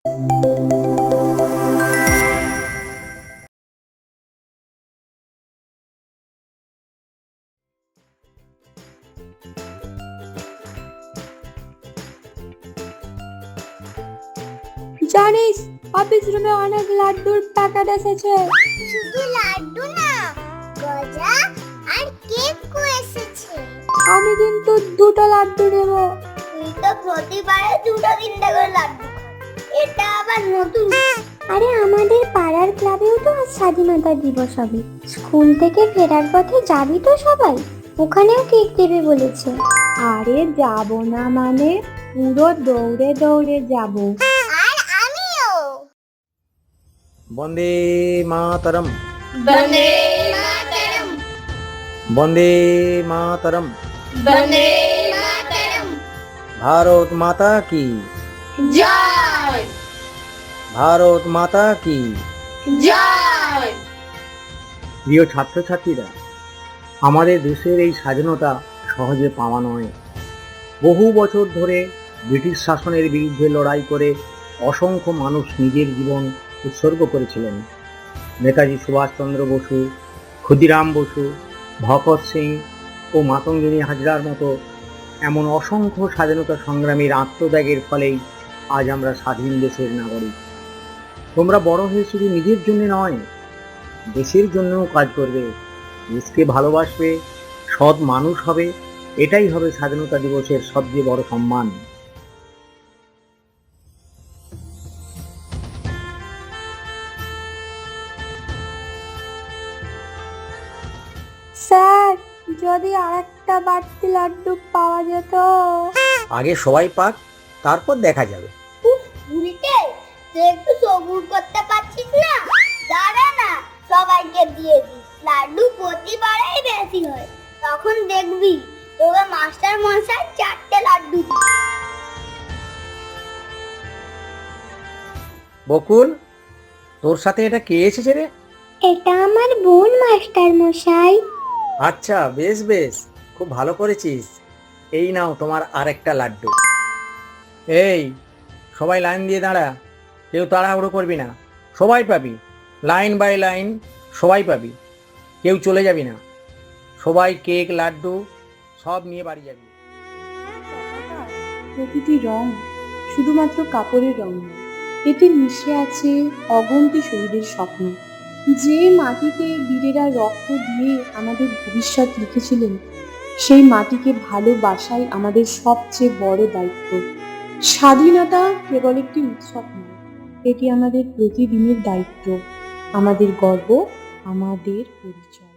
জানিস, অফিস রুমে অনেক লাড্ডুর প্যাকেট এসেছে। শুধু লাড্ডু না, গজা আর কেকও এসেছে। আমি কিন্তু দুটো লাড্ডু নেব। তুই তো প্রতিবারে দুটো তিনটা করে লাড্ডু খাস, এটা আবার নতুন। আরে আমাদের পাড়ার ক্লাবেও তো আজ স্বাধীনতা দিবস হবে। স্কুল থেকে ফেরার পথে যাবি তো সবাই? ওখানেও কেক দেবে বলেছে। আরে যাব না মানে, পুরো দৌড়ে দৌড়ে যাব। আর আমিও। বন্দে মাতরম, বন্দে মাতরম, বন্দে মাতরম। বন্দে মাতরম। ভারত মাতা কি, জয় ভারত মাতা কি। জয়। প্রিয় ছাত্রছাত্রীরা, আমাদের দেশের এই স্বাধীনতা সহজে পাওয়া নয়। বহু বছর ধরে ব্রিটিশ শাসনের বিরুদ্ধে লড়াই করে অসংখ্য মানুষ নিজের জীবন উৎসর্গ করেছিলেন। নেতাজি সুভাষচন্দ্র বসু, ক্ষুদিরাম বসু, ভগৎ সিং ও মাতঙ্গিনী হাজরার মতো এমন অসংখ্য স্বাধীনতা সংগ্রামীর আত্মত্যাগের ফলেই আজ আমরা স্বাধীন দেশের নাগরিক। তোমরা বড় হয়ে শুধু নিজের জন্য নয়, দেশের জন্যও কাজ করবে, দেশকে ভালোবাসবে, সৎ মানুষ হবে। এটাই হবে স্বাধীনতা দিবসের সবচেয়ে বড় সম্মান। স্যার, যদি আরেকটা বাড়তি লাড্ডু পাওয়া যেত। আগে সবাই পাক, তারপর দেখা যাবে। উল্টে তুই একটু সবুর করতে পারছিস না? দাঁড়া না, সবাইকে দিয়ে দিস। লাড্ডু প্রতিবারেই বেশি হয়, তখন দেখবি তোকে মাস্টার মশাই 4টে লাড্ডু দিবে। বকুল, তোর সাথে এটা কে এসেছে রে? এটা আমার বোন মাস্টার মশাই। আচ্ছা, বেশ বেশ, খুব ভালো করেছিস। এই নাও তোমার আরেকটা লাড্ডু। এই, সবাই লাইন দিয়ে দাঁড়া, কেউ তাড়াহুড়ো করবি না, সবাই পাবি। লাইন বাই লাইন সবাই পাবি, কেউ চলে যাবি না। সবাই কেক, লাড্ডু সব নিয়ে বাড়ি যাবি। প্রতিটি রং শুধুমাত্র কাপড়ের রং নয়, এতে মিশে আছে অগন্তি শহীদের স্বপ্ন। যে মাটিতে বীরেরা রক্ত দিয়ে আমাদের ভবিষ্যৎ লিখেছিলেন, সেই মাটিকে ভালোবাসাই আমাদের সবচেয়ে বড় দায়িত্ব। স্বাধীনতা কেবল একটি উৎসব নয়, এটি আমাদের প্রতিদিনের দায়িত্ব, আমাদের গর্ব, আমাদের পরিচয়।